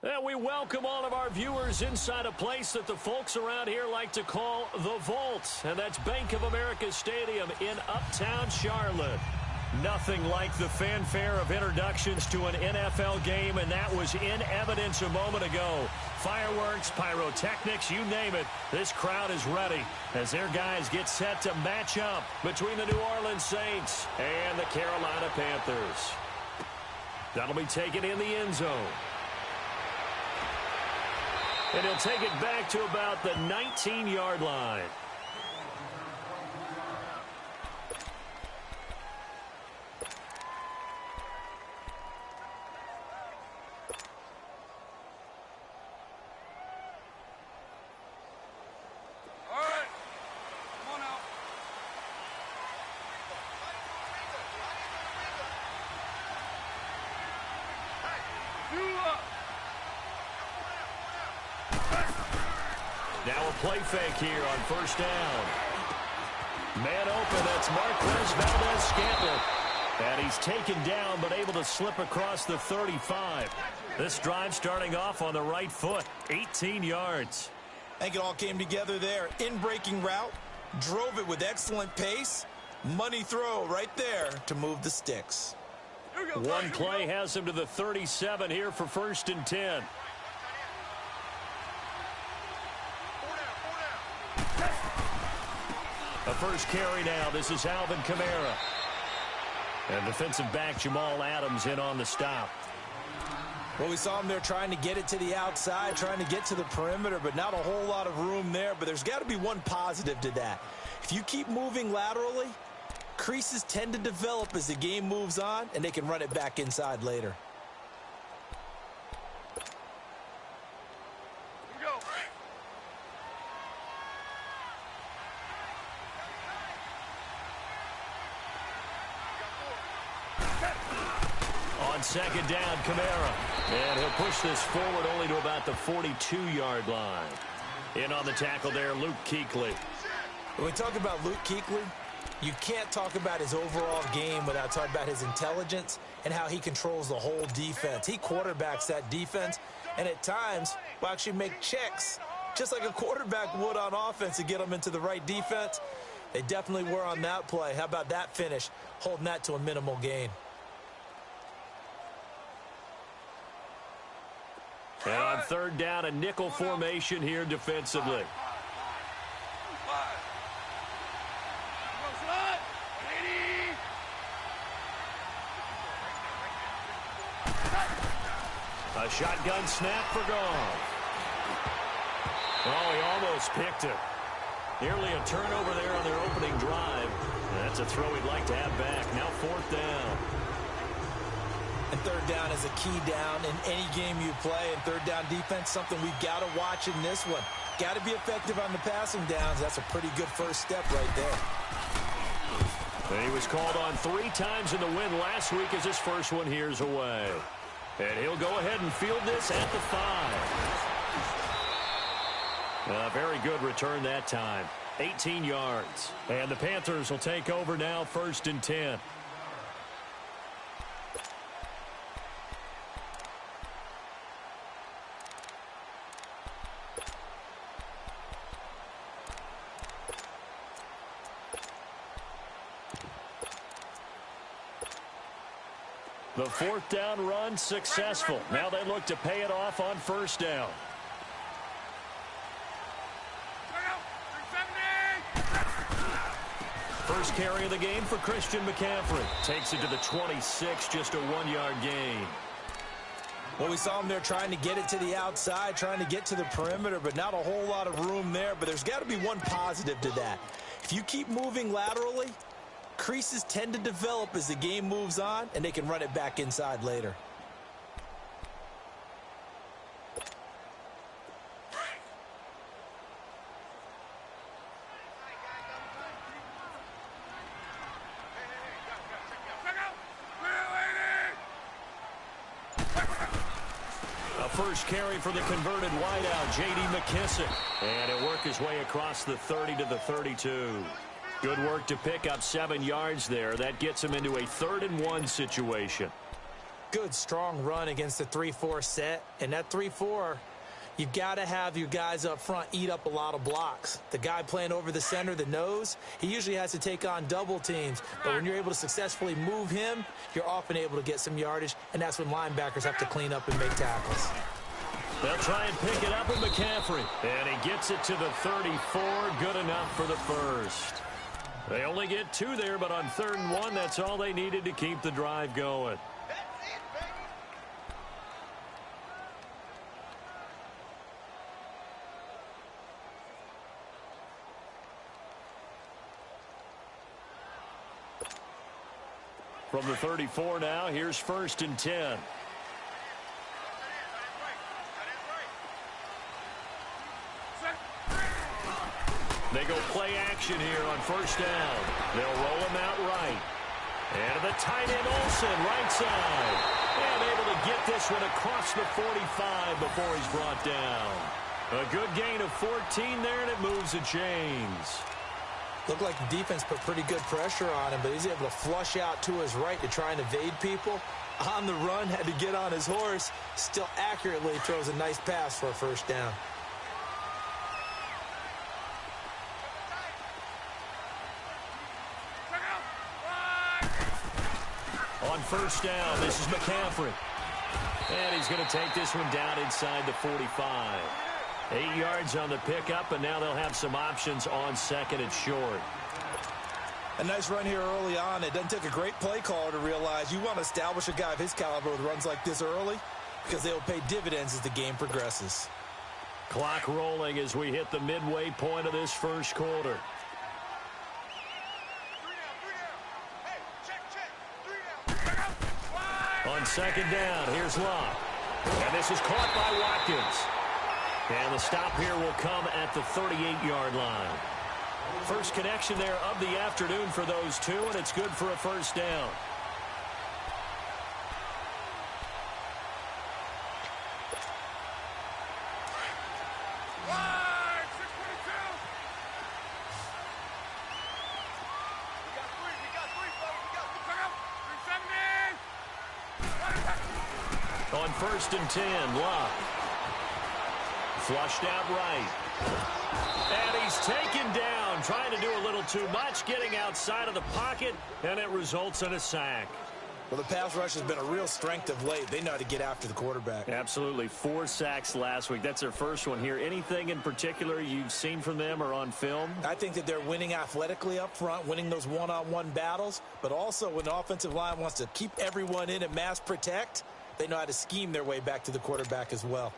And we welcome all of our viewers inside a place that the folks around here like to call the Vault. And that's Bank of America Stadium in Uptown Charlotte. Nothing like the fanfare of introductions to an NFL game, and that was in evidence a moment ago. Fireworks, pyrotechnics, you name it. This crowd is ready as their guys get set to match up between the New Orleans Saints and the Carolina Panthers. That'll be taken in the end zone. And he'll take it back to about the 19-yard line. Now a play fake here on first down. Man open, that's Marquez Valdez-Scantling. And he's taken down but able to slip across the 35. This drive starting off on the right foot, 18 yards. I think it all came together there. In-breaking route, drove it with excellent pace. Money throw right there to move the sticks. One play has him to the 37 here for 1st and 10. A first carry now. This is Alvin Kamara. And defensive back Jamal Adams in on the stop. Well, we saw him there trying to get it to the outside, trying to get to the perimeter, but not a whole lot of room there. But there's got to be one positive to that. If you keep moving laterally, creases tend to develop as the game moves on, and they can run it back inside later. On second down, Kamara. And he'll push this forward only to about the 42-yard line. In on the tackle there, Luke Kuechly. When we talk about Luke Kuechly, you can't talk about his overall game without talking about his intelligence and how he controls the whole defense. He quarterbacks that defense, and at times will actually make checks, just like a quarterback would on offense to get them into the right defense. They definitely were on that play. How about that finish, holding that to a minimal gain? And on third down, a nickel formation here defensively. A shotgun snap for Goff. Oh, he almost picked it. Nearly a turnover there on their opening drive. That's a throw he'd like to have back. Now 4th down. And third down is a key down in any game you play. And third down defense, something we've got to watch in this one. Got to be effective on the passing downs. That's a pretty good first step right there. And he was called on 3 times in the win last week as his first one here's away. And he'll go ahead and field this at the 5. A very good return that time. 18 yards. And the Panthers will take over now, 1st and 10. The 4th down run successful. Now they look to pay it off on 1st down. First carry of the game for Christian McCaffrey. Takes it to the 26, just a 1-yard gain. Well, we saw him there trying to get it to the outside, trying to get to the perimeter, but not a whole lot of room there. But there's got to be one positive to that. If you keep moving laterally, creases tend to develop as the game moves on, and they can run it back inside later. A first carry for the converted wideout, J.D. McKissic. And he'll work his way across the 30 to the 32. Good work to pick up 7 yards there. That gets him into a 3rd and 1 situation. Good, strong run against the 3-4 set. And that 3-4, you've got to have your guys up front eat up a lot of blocks. The guy playing over the center, the nose, he usually has to take on double teams. But when you're able to successfully move him, you're often able to get some yardage, and that's when linebackers have to clean up and make tackles. They'll try and pick it up with McCaffrey. And he gets it to the 34. Good enough for the first. They only get 2 there, but on 3rd and 1, that's all they needed to keep the drive going. From the 34 now, here's 1st and 10. They go play action here on 1st down. They'll roll him out right. And the tight end Olsen, right side. And able to get this one across the 45 before he's brought down. A good gain of 14 there, and it moves the chains. Looked like the defense put pretty good pressure on him, but he's able to flush out to his right to try and evade people. On the run, had to get on his horse. Still accurately throws a nice pass for a 1st down. On 1st down, this is McCaffrey. And he's going to take this one down inside the 45. 8 yards on the pickup, and now they'll have some options on 2nd and short. A nice run here early on. It doesn't take a great play caller to realize you want to establish a guy of his caliber with runs like this early because they will pay dividends as the game progresses. Clock rolling as we hit the midway point of this 1st quarter. On 2nd down, here's Love. And this is caught by Watkins. And the stop here will come at the 38-yard line. First connection there of the afternoon for those 2, and it's good for a 1st down. On 1st and 10, Love. Flushed out right. And he's taken down, trying to do a little too much, getting outside of the pocket, and it results in a sack. Well, the pass rush has been a real strength of late. They know how to get after the quarterback. Absolutely. 4 sacks last week. That's their first one here. Anything in particular you've seen from them or on film? I think that they're winning athletically up front, winning those one-on-one battles, but also when the offensive line wants to keep everyone in and mass protect, they know how to scheme their way back to the quarterback as well.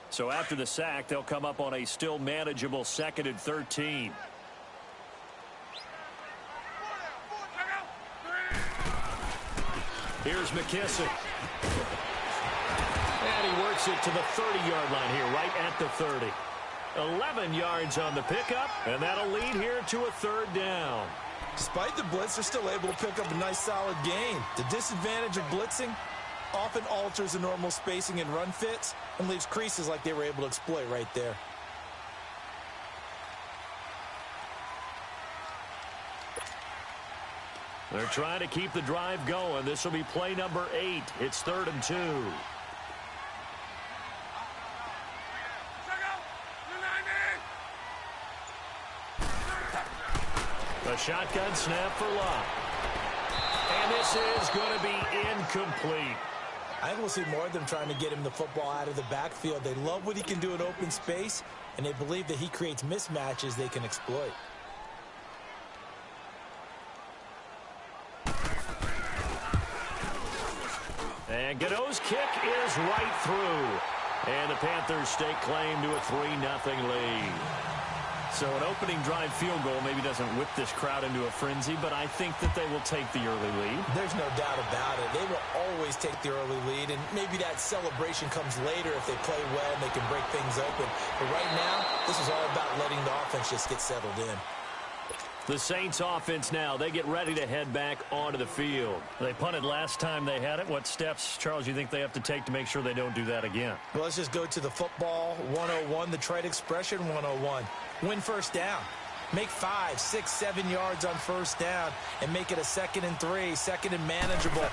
So after the sack, they'll come up on a still manageable 2nd and 13. Here's McKissick. And he works it to the 30-yard line here, right at the 30. 11 yards on the pickup, and that'll lead here to a 3rd down. Despite the blitz, they're still able to pick up a nice solid gain. The disadvantage of blitzing often alters the normal spacing and run fits and leaves creases like they were able to exploit right there. They're trying to keep the drive going. This will be play number 8. It's 3rd and 2. A shotgun snap for Locke. And this is going to be incomplete. I think we'll see more of them trying to get him the football out of the backfield. They love what he can do in open space, and they believe that he creates mismatches they can exploit. And Gano's kick is right through. And the Panthers stake claim to a 3-0 lead. So an opening drive field goal maybe doesn't whip this crowd into a frenzy, but I think that they will take the early lead. There's no doubt about it. They will always take the early lead, and maybe that celebration comes later if they play well and they can break things open. But right now, this is all about letting the offense just get settled in. The Saints offense now, they get ready to head back onto the field. They punted last time they had it. What steps, Charles, you think they have to take to make sure they don't do that again? Well, let's just go to the football 101, the trite expression 101. Win 1st down. Make 5, 6, 7 yards on first down and make it a 2nd and 3, 2nd and manageable.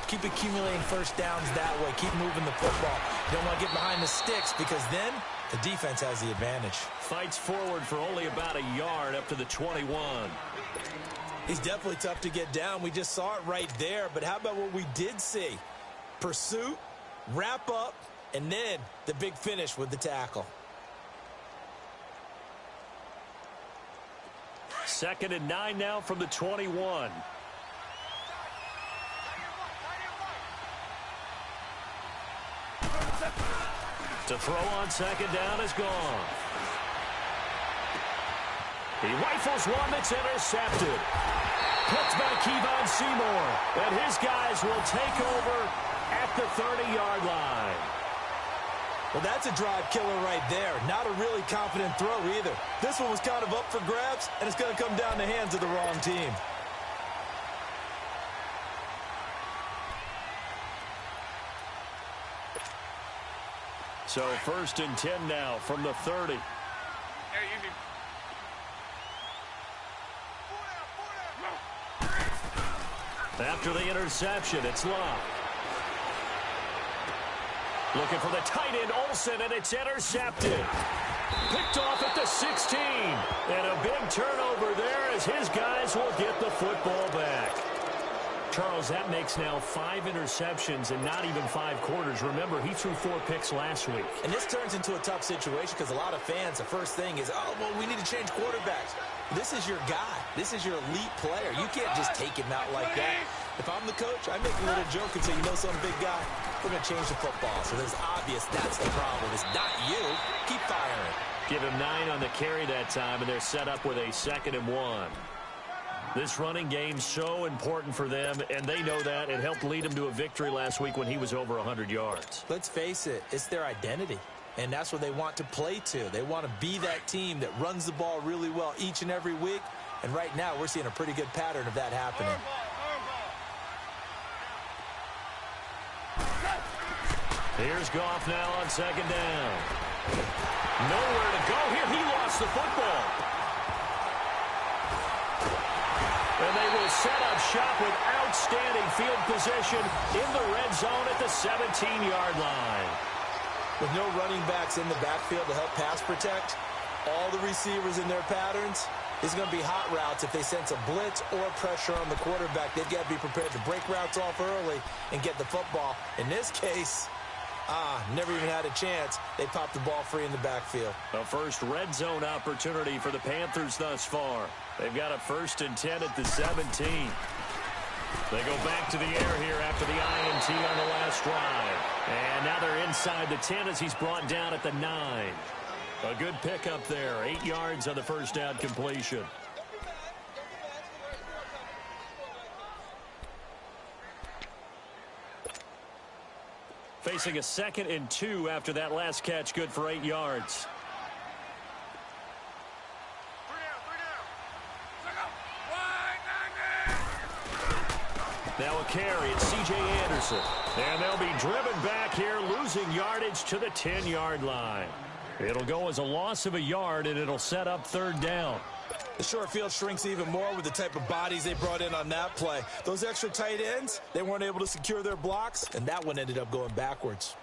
Keep accumulating first downs that way. Keep moving the football. You don't want to get behind the sticks because then the defense has the advantage. Fights forward for only about a yard up to the 21. He's definitely tough to get down. We just saw it right there. But how about what we did see? Pursuit, wrap up, and then the big finish with the tackle. 2nd and 9 now from the 21. To throw on 2nd down is gone. He rifles one that's intercepted. Picked by Kevon Seymour. And his guys will take over at the 30-yard line. Well, that's a drive killer right there. Not a really confident throw either. This one was kind of up for grabs, and it's going to come down the hands of the wrong team. So 1st and 10 now from the 30. After the interception, it's Locke. Looking for the tight end, Olsen, and it's intercepted. Picked off at the 16. And a big turnover there as his guys will get the football back. Charles, that makes now 5 interceptions in not even 5 quarters. Remember, he threw 4 picks last week. And this turns into a tough situation because a lot of fans, the first thing is, oh, well, we need to change quarterbacks. This is your guy. This is your elite player. You can't just take him out like that. If I'm the coach, I make a little joke and say, you know some big guy, we're going to change the football. So it's obvious that's the problem. It's not you. Keep firing. Give him 9 on the carry that time, and they're set up with a 2nd and 1. This running game so important for them, and they know that. It helped lead them to a victory last week when he was over 100 yards. Let's face it, it's their identity, and that's what they want to play to. They want to be that team that runs the ball really well each and every week, and right now we're seeing a pretty good pattern of that happening. Here's Goff now on 2nd down. Nowhere to go here. He lost the football. And they will set up shop with outstanding field position in the red zone at the 17-yard line. With no running backs in the backfield to help pass protect, all the receivers in their patterns, it's going to be hot routes. If they sense a blitz or pressure on the quarterback, they've got to be prepared to break routes off early and get the football. In this case, never even had a chance. They popped the ball free in the backfield. A first red zone opportunity for the Panthers thus far. They've got a 1st and 10 at the 17. They go back to the air here after the INT on the last drive. And now they're inside the 10 as he's brought down at the 9. A good pickup there. 8 yards on the first down completion. Facing a 2nd and 2 after that last catch, good for 8 yards. Now a carry, it's C.J. Anderson. And they'll be driven back here, losing yardage to the 10-yard line. It'll go as a loss of a yard, and it'll set up 3rd down. The short field shrinks even more with the type of bodies they brought in on that play. Those extra tight ends, they weren't able to secure their blocks, and that one ended up going backwards.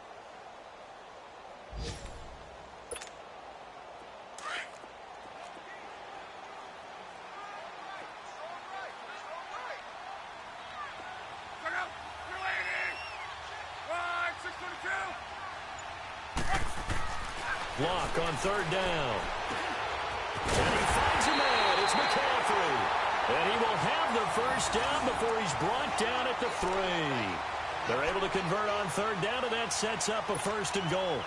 Block on 3rd down. And he finds a man. It's McCaffrey. And he will have the first down before he's brought down at the 3. They're able to convert on 3rd down, and that sets up a 1st and goal.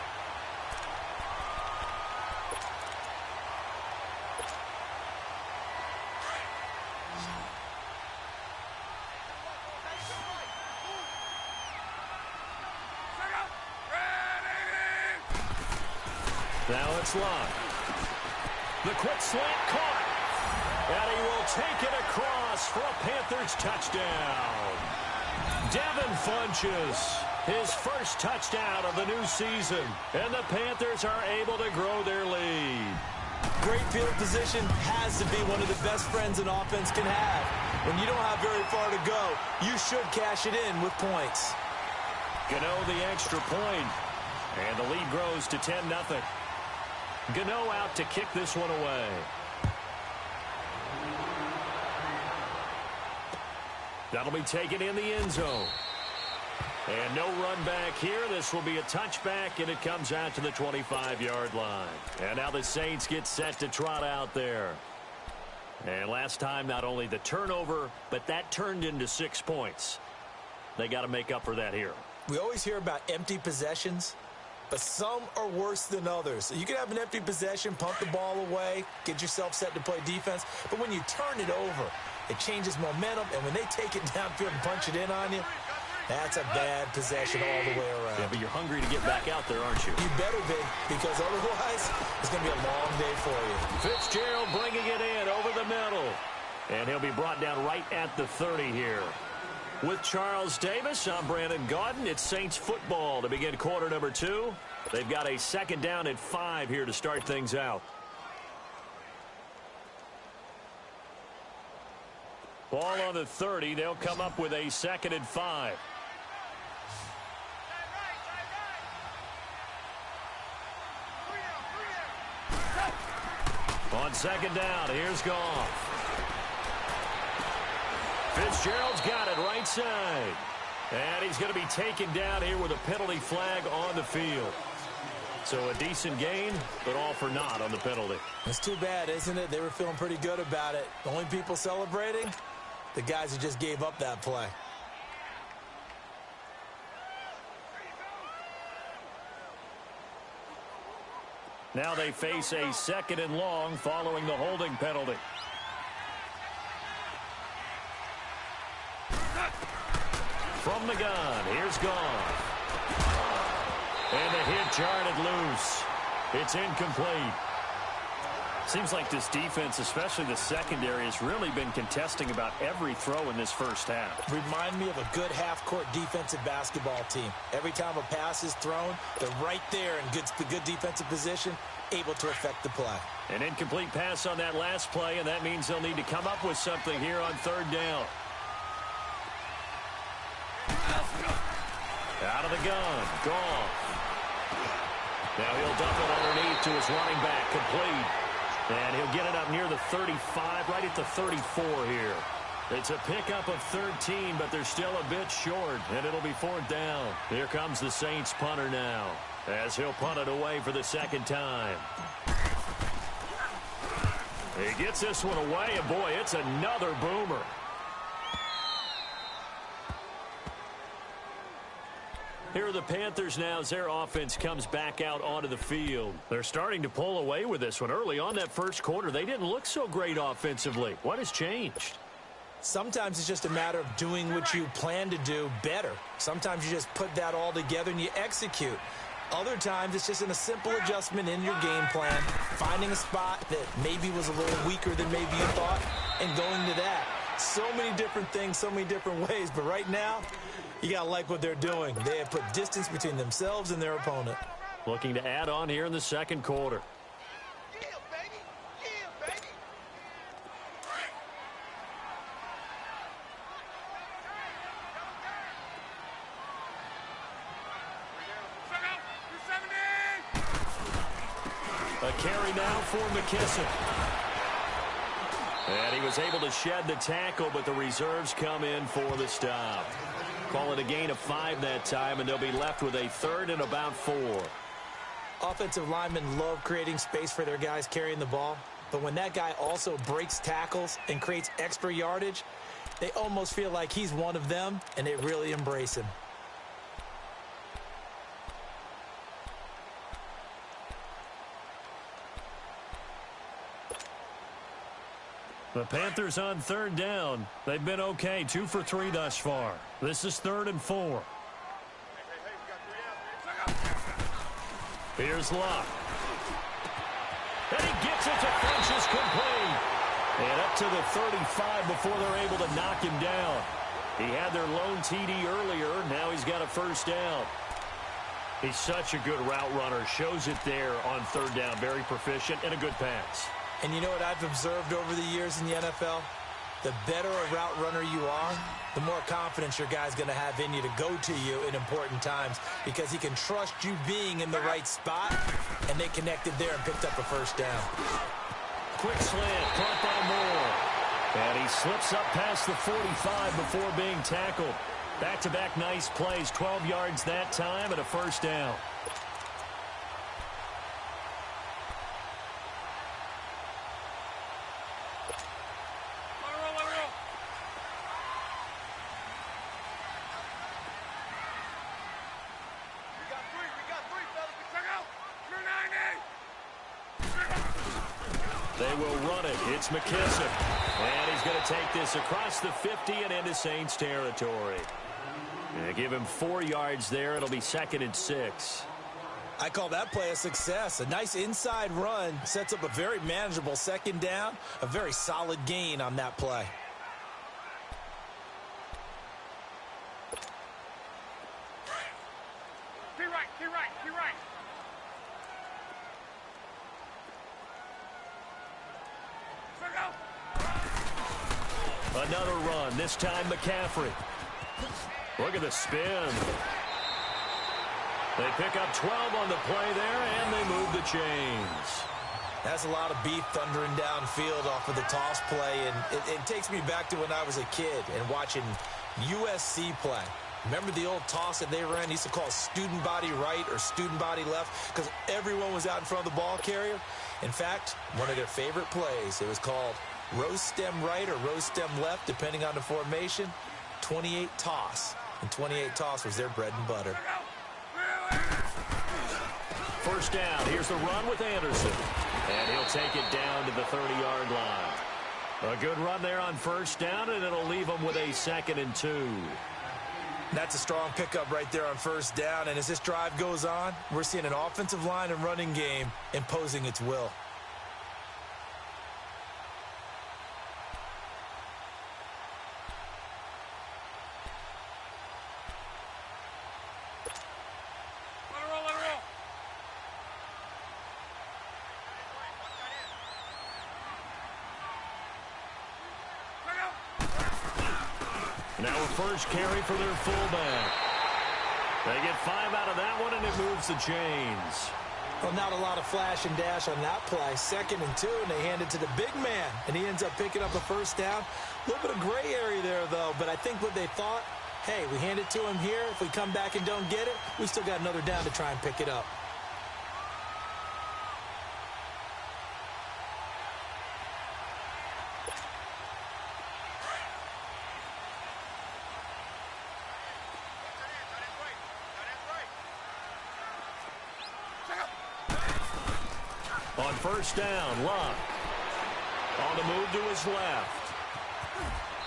Now it's Locke. The quick slant caught. And he will take it across for a Panthers touchdown. Devin Funchess, his first touchdown of the new season. And the Panthers are able to grow their lead. great field position has to be one of the best friends an offense can have. When you don't have very far to go, you should cash it in with points. Gano the extra point, and the lead grows to 10-0. Gano out to kick this one away. That'll be taken in the end zone. And no run back here. This will be a touchback, and it comes out to the 25-yard line. And now the Saints get set to trot out there. And last time, not only the turnover, but that turned into 6 points. They got to make up for that here. We always hear about empty possessions, but some are worse than others. You can have an empty possession, punt the ball away, get yourself set to play defense, but when you turn it over, it changes momentum, and when they take it downfield and punch it in on you, that's a bad possession all the way around. Yeah, but you're hungry to get back out there, aren't you? You better be, because otherwise it's going to be a long day for you. Fitzgerald bringing it in over the middle. And he'll be brought down right at the 30 here. With Charles Davis, I'm Brandon Gaudin. It's Saints football to begin quarter number 2. They've got a 2nd down and 5 here to start things out. Ball on the 30. They'll come up with a 2nd and 5. On 2nd down, here's Goff. Fitzgerald's got it right side. And he's going to be taken down here with a penalty flag on the field. So a decent gain, but all for naught on the penalty. It's too bad, isn't it? They were feeling pretty good about it. The only people celebrating, the guys who just gave up that play. Now they face a 2nd and long following the holding penalty. From the gun, here's Goff. And the hit jarred it loose. It's incomplete. Seems like this defense, especially the secondary, has really been contesting about every throw in this first half. Remind me of a good half-court defensive basketball team. Every time a pass is thrown, they're right there in good defensive position, able to affect the play. An incomplete pass on that last play, and that means they'll need to come up with something here on 3rd down. Out of the gun, Goff. Now he'll dump it underneath to his running back, complete. And he'll get it up near the 35, right at the 34 here. It's a pickup of 13, but they're still a bit short, and it'll be 4th down. Here comes the Saints punter now, as he'll punt it away for the 2nd time. He gets this one away, and boy, it's another boomer. Here are the Panthers now as their offense comes back out onto the field. They're starting to pull away with this one. Early on that first quarter, they didn't look so great offensively. What has changed? Sometimes it's just a matter of doing what you plan to do better. Sometimes you just put that all together and you execute. Other times it's just in a simple adjustment in your game plan, finding a spot that maybe was a little weaker than maybe you thought, and going to that. So many different things, so many different ways, but right now, you got to like what they're doing. They have put distance between themselves and their opponent. Looking to add on here in the second quarter. Yeah, baby. Yeah, baby. A carry now for McKissick. And he was able to shed the tackle, but the reserves come in for the stop. Call it a gain of 5 that time, and they'll be left with a 3rd and about 4. Offensive linemen love creating space for their guys carrying the ball, but when that guy also breaks tackles and creates extra yardage, they almost feel like he's one of them, and they really embrace him. The Panthers on 3rd down. They've been okay, 2 for 3 thus far. This is 3rd and 4. Here's Luck. And he gets it to Funchess complete. And up to the 35 before they're able to knock him down. He had their lone TD earlier. Now he's got a 1st down. He's such a good route runner. Shows it there on 3rd down. Very proficient and a good pass. And you know what I've observed over the years in the NFL? The better a route runner you are, the more confidence your guy's going to have in you to go to you in important times because he can trust you being in the right spot, and they connected there and picked up a first down. Quick slant, caught by Moore. And he slips up past the 45 before being tackled. Back-to-back nice plays, 12 yards that time and a first down. They will run it. It's McKissick. And he's going to take this across the 50 and into Saints territory. And give him 4 yards there. It'll be 2nd and 6. I call that play a success. A nice inside run sets up a very manageable second down. A very solid gain on that play. Keep right. Another run, this time McCaffrey. Look at the spin. They pick up 12 on the play there, and they move the chains. That's a lot of beef thundering downfield off of the toss play, and it takes me back to when I was a kid and watching USC play. Remember the old toss that they ran? They used to call student body right or student body left because everyone was out in front of the ball carrier. In fact, one of their favorite plays, it was called roast stem right or roast stem left, depending on the formation. 28 toss. And 28 toss was their bread and butter. First down. Here's the run with Anderson. And he'll take it down to the 30-yard line. A good run there on first down, and it'll leave them with a 2nd and 2. That's a strong pickup right there on first down. And as this drive goes on, we're seeing an offensive line and running game imposing its will. Now a first carry for their fullback. They get 5 out of that one, and it moves the chains. Well, not a lot of flash and dash on that play. 2nd and 2, and they hand it to the big man, and he ends up picking up a first down. A little bit of gray area there, though, but I think what they thought, hey, we hand it to him here. If we come back and don't get it, we still got another down to try and pick it up. On first down, Luck. On the move to his left.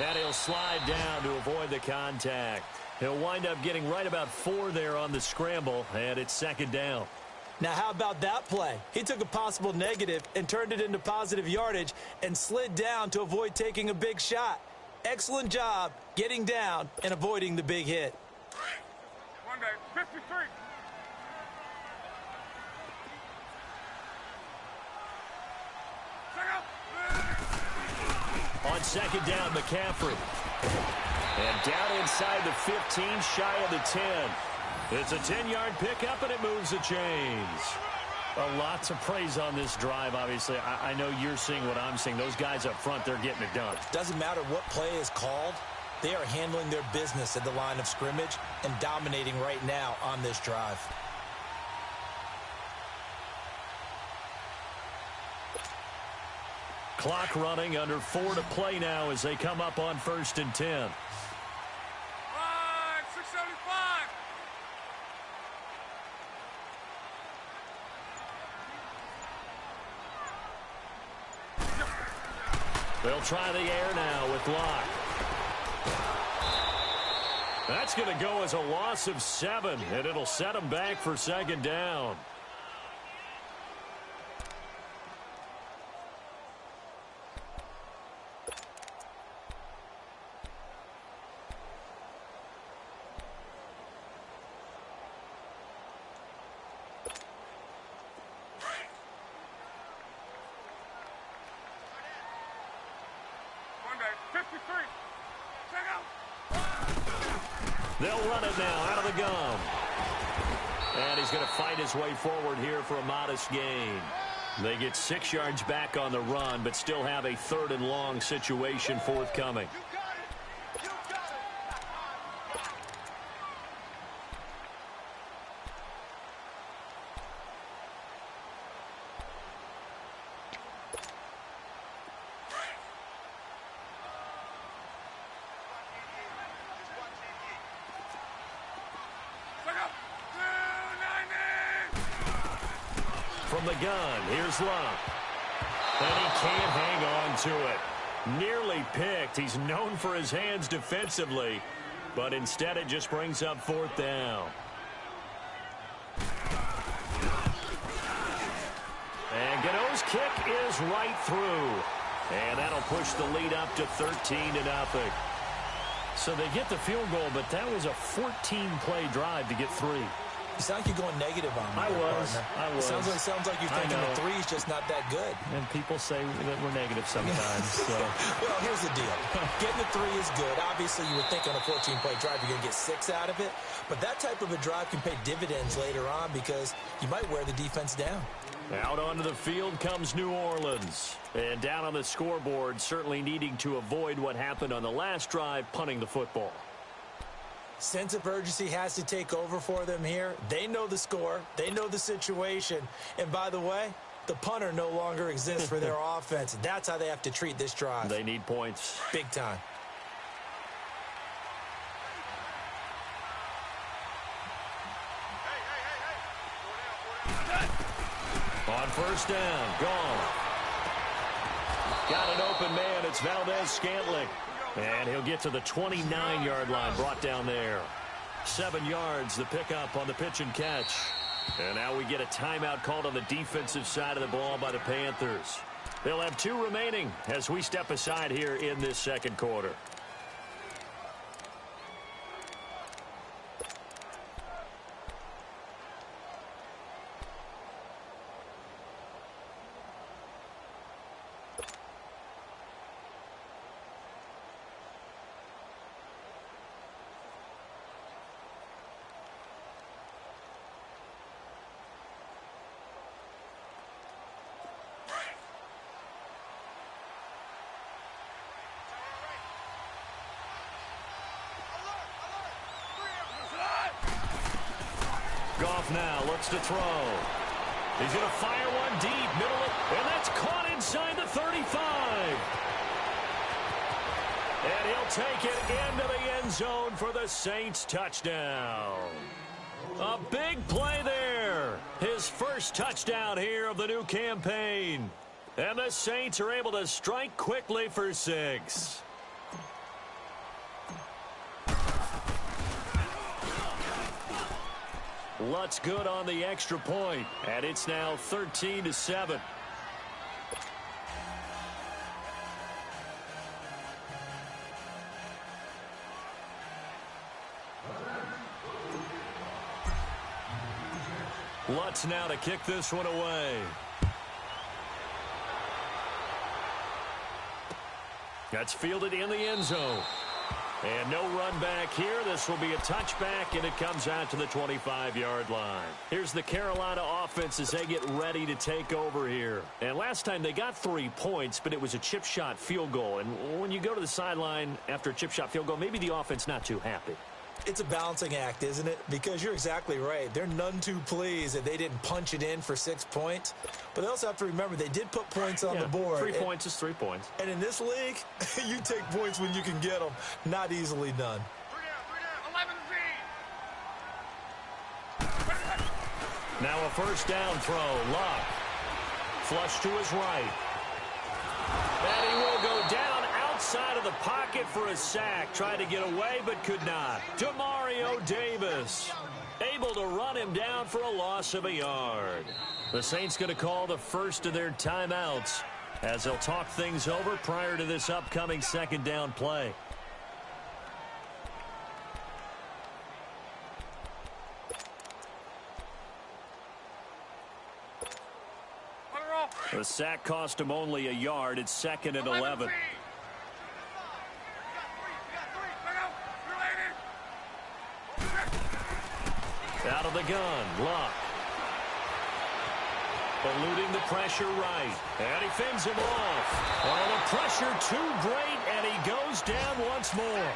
And he'll slide down to avoid the contact. He'll wind up getting right about 4 there on the scramble, and it's 2nd down. Now, how about that play? He took a possible negative and turned it into positive yardage and slid down to avoid taking a big shot. Excellent job getting down and avoiding the big hit. 53. On 2nd down, McCaffrey. And down inside the 15, shy of the 10. It's a 10-yard pickup, and it moves the chains. Well, lots of praise on this drive, obviously. I know you're seeing what I'm seeing. Those guys up front, they're getting it done. Doesn't matter what play is called. They are handling their business at the line of scrimmage and dominating right now on this drive. Clock running, under 4 to play now as they come up on 1st and 10. 675. They'll try the air now with Locke. That's going to go as a loss of 7, and it'll set them back for 2nd down. They'll run it now out of the gun. And he's going to fight his way forward here for a modest gain. They get 6 yards back on the run, but still have a 3rd and long situation forthcoming. From the gun, here's Luck. And he can't hang on to it. Nearly picked. He's known for his hands defensively, but instead it just brings up 4th down. And Gano's kick is right through. And that'll push the lead up to 13-0. So they get the field goal, but that was a 14-play drive to get 3. You sound like you're going negative on me. I was. It sounds like you're thinking the 3 is just not that good. And people say that we're negative sometimes. So. Well, here's the deal. Getting the 3 is good. Obviously, you would think on a 14-play drive you're going to get 6 out of it. But that type of a drive can pay dividends later on because you might wear the defense down. Out onto the field comes New Orleans. And down on the scoreboard, certainly needing to avoid what happened on the last drive, punting the football. Sense of urgency has to take over for them here. They know the score. They know the situation. And by the way, the punter no longer exists for their offense. That's how they have to treat this drive. They need points. Big time. On 1st down, gone. Got an open man. It's Valdez-Scantling. And he'll get to the 29-yard line, brought down there. 7 yards, the pickup on the pitch and catch. And now we get a timeout called on the defensive side of the ball by the Panthers. They'll have 2 remaining as we step aside here in this 2nd quarter. Goff now looks to throw. He's going to fire one deep, middle, and that's caught inside the 35. And he'll take it into the end zone for the Saints touchdown. A big play there. His first touchdown here of the new campaign. And the Saints are able to strike quickly for 6. Lutt's good on the extra point, and it's now 13-7. Lutz now to kick this one away. That's fielded in the end zone. And no run back here. This will be a touchback, and it comes out to the 25-yard line. Here's the Carolina offense as they get ready to take over here. And last time they got 3 points, but it was a chip shot field goal. And when you go to the sideline after a chip shot field goal, maybe the offense not too happy. It's a balancing act, isn't it? Because you're exactly right. They're none too pleased that they didn't punch it in for 6 points. But they also have to remember they did put points on the board. 3 points is 3 points. And in this league, you take points when you can get them. Not easily done. 3 down, 11 Now a first down throw. Luck. Flush to his right. And he will go down outside of the pocket for a sack. Tried to get away, but could not. Demario Davis able to run him down for a loss of a yard. The Saints going to call the first of their timeouts as they'll talk things over prior to this upcoming second down play. The sack cost him only a yard. It's 2nd and 11. Out of the gun, Luck. Eluding the pressure right. And he fends him off. Oh, the pressure too great, and he goes down once more.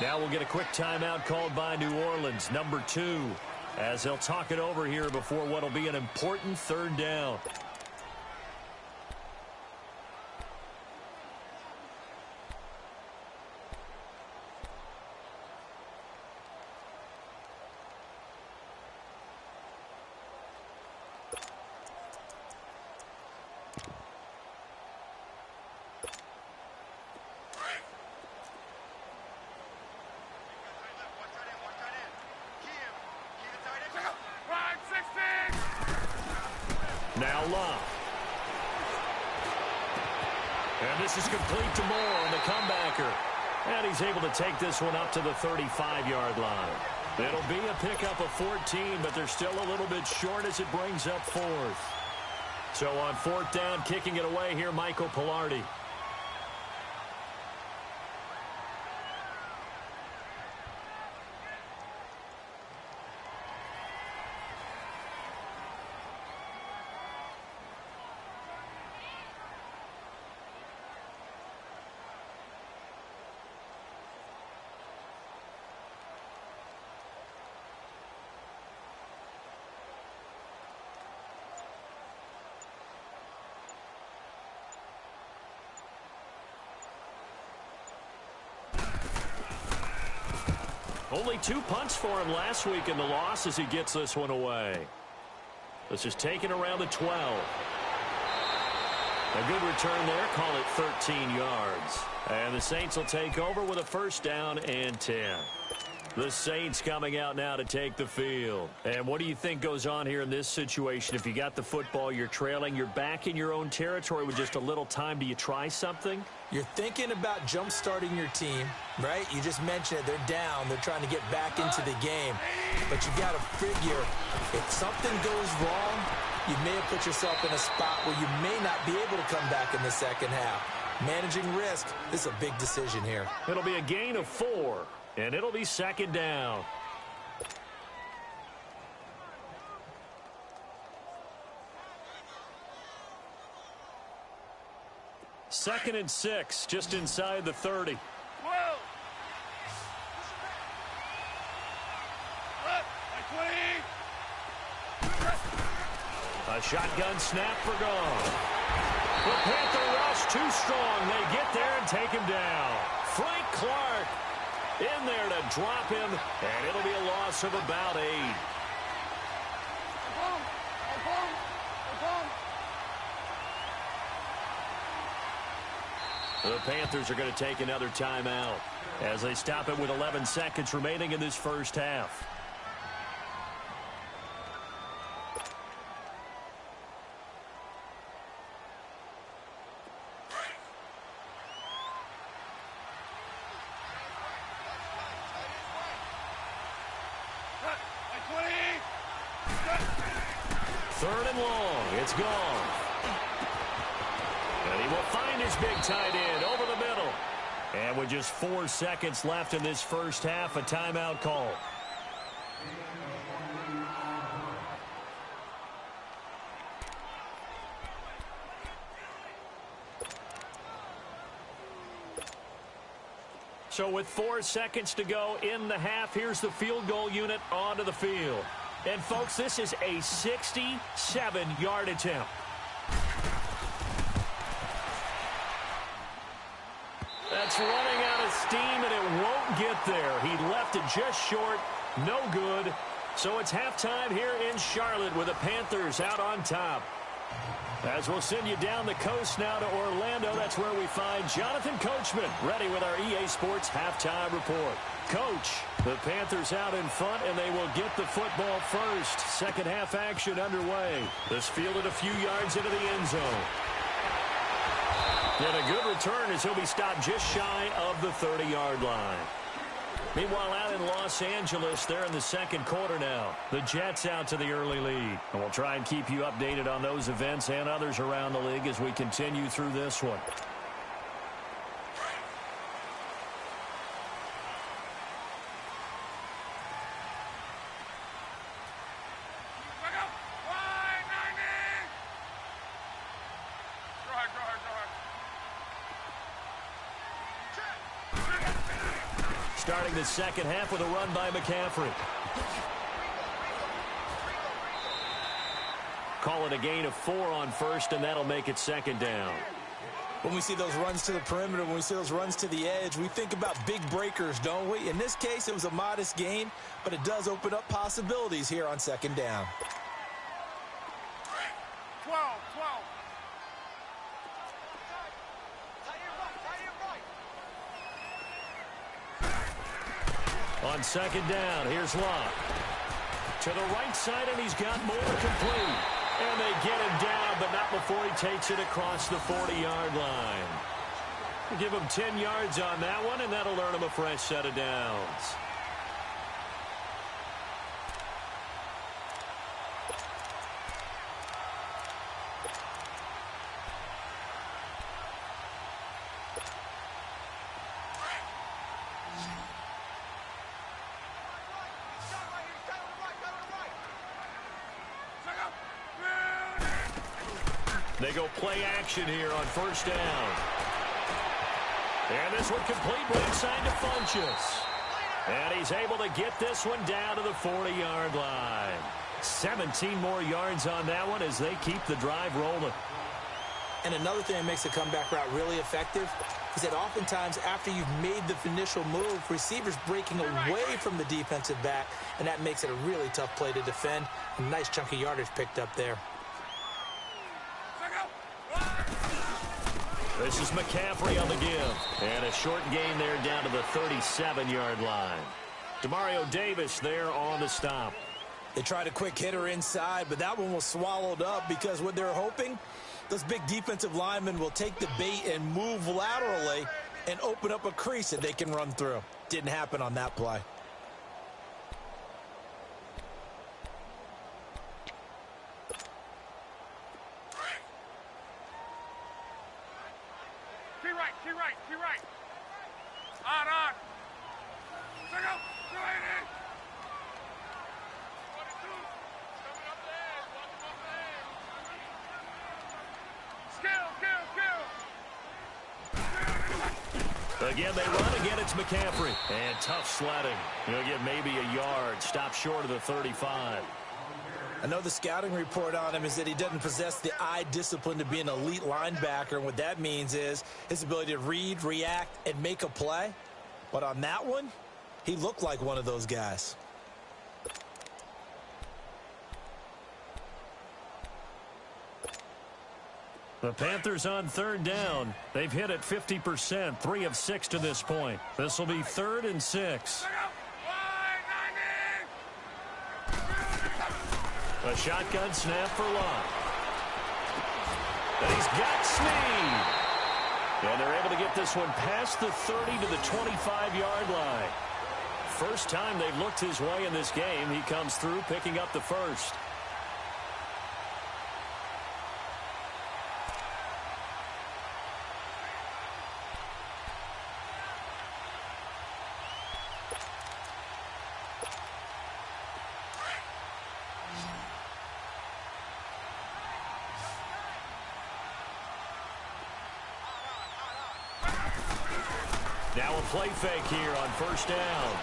Now we'll get a quick timeout called by New Orleans, number 2, as they'll talk it over here before what will be an important third down. Now Love. And this is complete to Moore on the comebacker. And he's able to take this one up to the 35-yard line. It'll be a pickup of 14, but they're still a little bit short as it brings up 4th. So on 4th down, kicking it away here, Michael Pilardi. Only 2 punts for him last week in the loss as he gets this one away. This is taken around the 12. A good return there. Call it 13 yards. And the Saints will take over with a first down and 10. The Saints coming out now to take the field. And what do you think goes on here in this situation? If you got the football, you're trailing, you're back in your own territory with just a little time. Do you try something? You're thinking about jump-starting your team, right? You just mentioned it. They're down. They're trying to get back into the game. But you got to figure if something goes wrong, you may have put yourself in a spot where you may not be able to come back in the second half. Managing risk, this is a big decision here. It'll be a gain of 4. And it'll be second down. Second and 6, just inside the 30. A shotgun snap for gone. The Panther rush too strong. They get there and take him down. Frank Clark in there to drop him, and it'll be a loss of about 8. The Panthers are going to take another timeout as they stop it with 11 seconds remaining in this first half. Third and long. It's gone. And he will find his big tight end over the middle. And with just 4 seconds left in this first half, a timeout call. So with 4 seconds to go in the half, here's the field goal unit onto the field. And, folks, this is a 67-yard attempt. That's running out of steam, and it won't get there. He left it just short. No good. So it's halftime here in Charlotte with the Panthers out on top. As we'll send you down the coast now to Orlando, that's where we find Jonathan Coachman ready with our EA Sports halftime report. Coach, the Panthers out in front, and they will get the football first. Second half action underway. This fielded a few yards into the end zone. And a good return as he'll be stopped just shy of the 30-yard line. Meanwhile, out in Los Angeles, they're in the second quarter now. The Jets out to the early lead. And we'll try and keep you updated on those events and others around the league as we continue through this one. Starting the second half with a run by McCaffrey. Call it a gain of 4 on first, and that'll make it second down. When we see those runs to the perimeter, when we see those runs to the edge, we think about big breakers, don't we? In this case, it was a modest gain, but it does open up possibilities here on second down. 12. On second down, here's Locke. To the right side, and he's got more complete. And they get him down, but not before he takes it across the 40-yard line. Give him 10 yards on that one, and that'll earn him a fresh set of downs. They go play action here on first down. And this one complete right side to Funchess. And he's able to get this one down to the 40-yard line. 17 more yards on that one as they keep the drive rolling. And another thing that makes a comeback route really effective is that oftentimes after you've made the initial move, receivers breaking away from the defensive back, and that makes it a really tough play to defend. A nice chunk of yardage picked up there. This is McCaffrey on the give. And a short gain there down to the 37-yard line. Demario Davis there on the stop. They tried a quick hitter inside, but that one was swallowed up because what they're hoping, those big defensive linemen will take the bait and move laterally and open up a crease that they can run through. Didn't happen on that play. Key right. On. Go ahead. 22. Coming up there. Watch him up there. Skill. Again, they run. Again, it's McCaffrey. And tough sledding. He'll get maybe a yard. Stop short of the 35. I know the scouting report on him is that he doesn't possess the eye discipline to be an elite linebacker. And what that means is his ability to read, react, and make a play. But on that one, he looked like one of those guys. The Panthers on third down. They've hit it 50%, 3 of 6 to this point. This will be 3rd and 6. A shotgun snap for Locke. And he's got Snead. And they're able to get this one past the 30 to the 25-yard line. First time they've looked his way in this game. He comes through picking up the first. Now a play fake here on first down.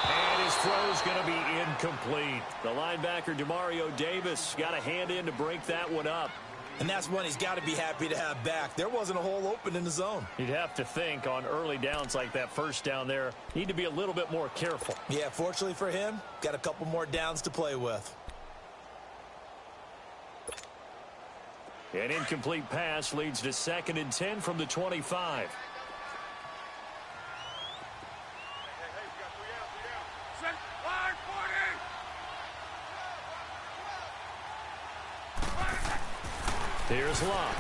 And his throw's going to be incomplete. The linebacker, Demario Davis, got a hand in to break that one up. And that's one he's got to be happy to have back. There wasn't a hole open in the zone. You'd have to think on early downs like that first down there, need to be a little bit more careful. Yeah, fortunately for him, got a couple more downs to play with. An incomplete pass leads to 2nd and 10 from the 25. Here's Locke.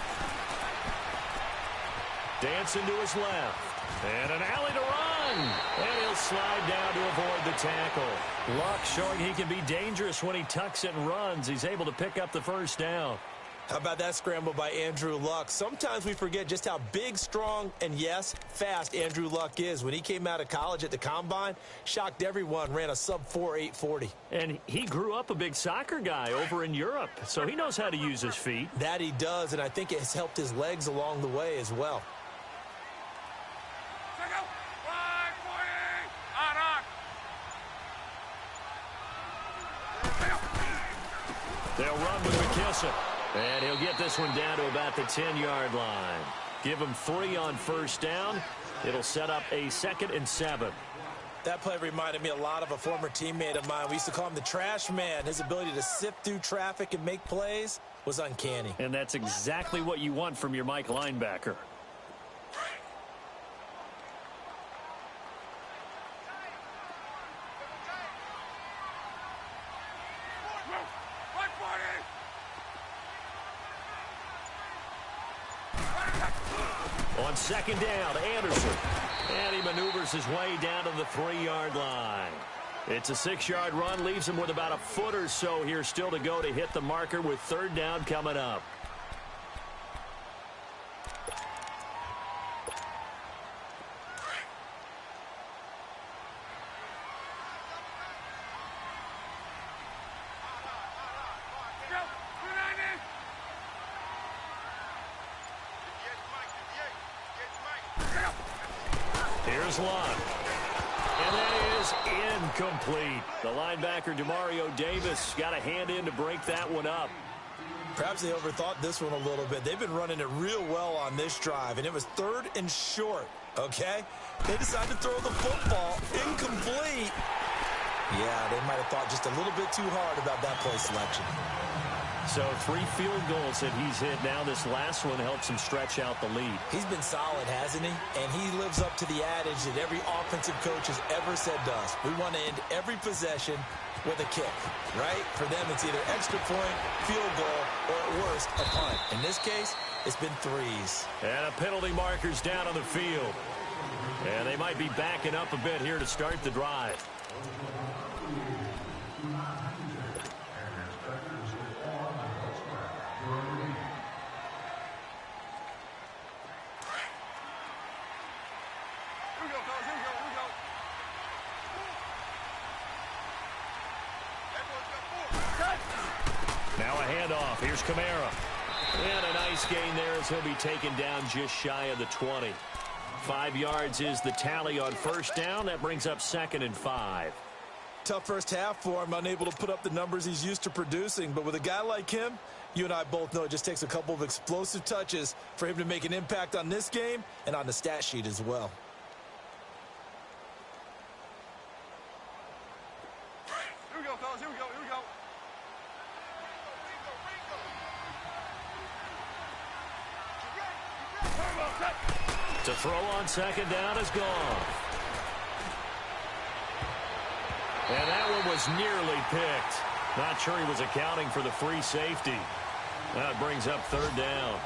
Dancing to his left. And an alley to run. And he'll slide down to avoid the tackle. Locke showing he can be dangerous when he tucks it and runs. He's able to pick up the first down. How about that scramble by Andrew Luck? Sometimes we forget just how big, strong, and yes, fast Andrew Luck is. When he came out of college at the Combine, shocked everyone, ran a sub-4 840. And he grew up a big soccer guy over in Europe, so he knows how to use his feet. That he does, and I think it has helped his legs along the way as well. They'll run with McKissick. And he'll get this one down to about the 10-yard line. Give him 3 on first down. It'll set up a 2nd and 7. That play reminded me a lot of a former teammate of mine. We used to call him the trash man. His ability to sift through traffic and make plays was uncanny. And that's exactly what you want from your Mike linebacker. On 2nd down, Anderson. And he maneuvers his way down to the 3-yard line. It's a 6-yard run, leaves him with about a foot or so here still to go to hit the marker with 3rd down coming up. Here's Luck. And that is incomplete. The linebacker, Demario Davis, got a hand in to break that one up. Perhaps they overthought this one a little bit. They've been running it real well on this drive, and it was 3rd and short, okay? They decided to throw the football incomplete. Yeah, they might have thought just a little bit too hard about that play selection. So 3 field goals that he's hit now. This last one helps him stretch out the lead. He's been solid, hasn't he? And he lives up to the adage that every offensive coach has ever said to us. We want to end every possession with a kick, right? For them, it's either extra point, field goal, or at worst, a punt. In this case, it's been 3s. And a penalty marker's down on the field. And they might be backing up a bit here to start the drive. Now a handoff. Here's Kamara. And a nice gain there as he'll be taken down just shy of the 20. 5 yards is the tally on first down. That brings up 2nd and 5. Tough first half for him, unable to put up the numbers he's used to producing. But with a guy like him, you and I both know it just takes a couple of explosive touches for him to make an impact on this game and on the stat sheet as well. Here we go, fellas. Here we go. Here we go. To throw on 2nd down is gone. And that one was nearly picked. Not sure he was accounting for the free safety. That brings up 3rd down.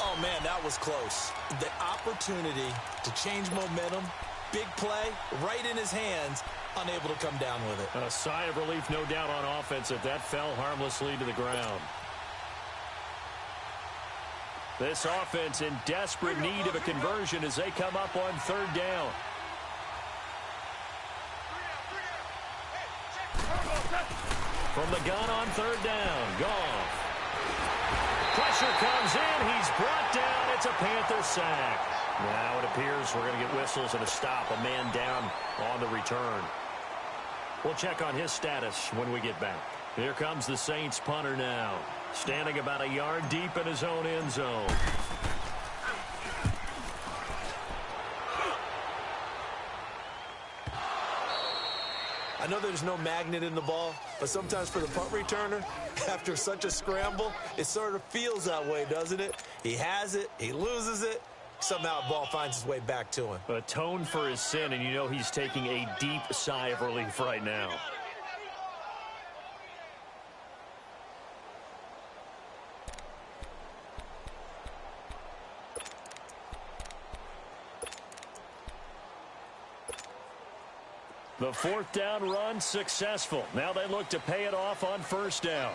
Oh, man, that was close. The opportunity to change momentum, big play, right in his hands, unable to come down with it. A sigh of relief, no doubt, on offense if that fell harmlessly to the ground. This offense in desperate need of a conversion as they come up on 3rd down. From the gun on 3rd down, Goff. Pressure comes in. He's brought down. It's a Panther sack. Now it appears we're going to get whistles and a stop. A man down on the return. We'll check on his status when we get back. Here comes the Saints punter now. Standing about a yard deep in his own end zone. I know there's no magnet in the ball, but sometimes for the punt returner, after such a scramble, it sort of feels that way, doesn't it? He has it, he loses it, somehow the ball finds its way back to him. Atone for his sin, and you know he's taking a deep sigh of relief right now. The 4th down run successful. Now they look to pay it off on 1st down.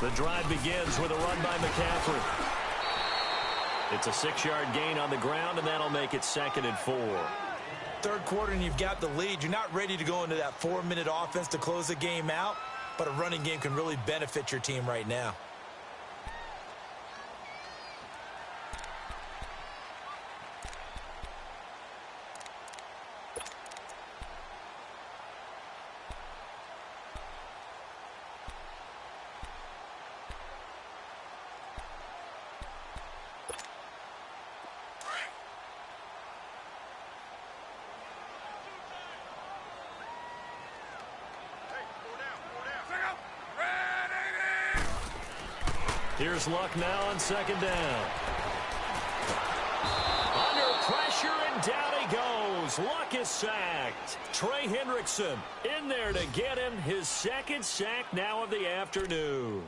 The drive begins with a run by McCaffrey. It's a 6-yard gain on the ground, and that'll make it 2nd and 4. Third quarter, and you've got the lead. You're not ready to go into that 4-minute offense to close the game out, but a running game can really benefit your team right now. Here's Luck now on 2nd down. Under pressure, and down he goes. Luck is sacked. Trey Hendrickson in there to get him his 2nd sack now of the afternoon.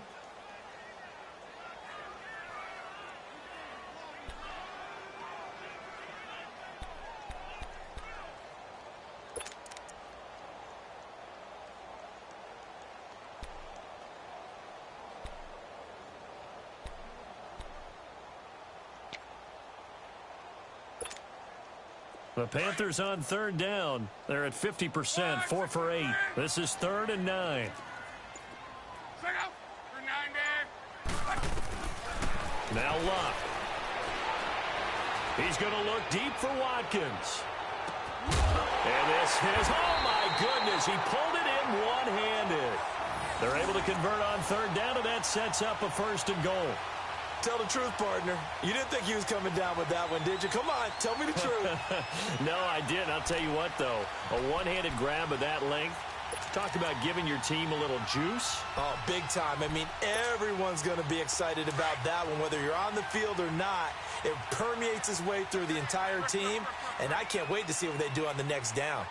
The Panthers on 3rd down. They're at 50%, 4 for 8. This is 3rd and 9. Now Luck. He's going to look deep for Watkins. And this is, oh my goodness, he pulled it in one-handed. They're able to convert on 3rd down, and that sets up a 1st and goal. Tell the truth, partner. You didn't think he was coming down with that one, did you? Come on, tell me the truth. No, I didn't. I'll tell you what, though. A one-handed grab of that length. Talk about giving your team a little juice. Oh, big time. I mean, everyone's going to be excited about that one, whether you're on the field or not. It permeates its way through the entire team, and I can't wait to see what they do on the next down.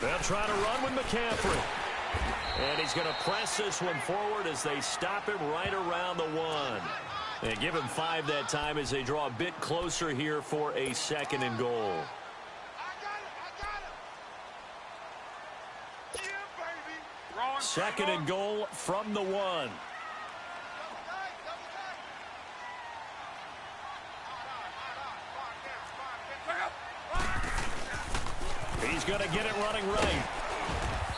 They'll try to run with McCaffrey. And he's going to press this one forward as they stop him right around the 1. They give him 5 that time as they draw a bit closer here for a 2nd and goal. 2nd and goal from the 1. He's going to get it running right.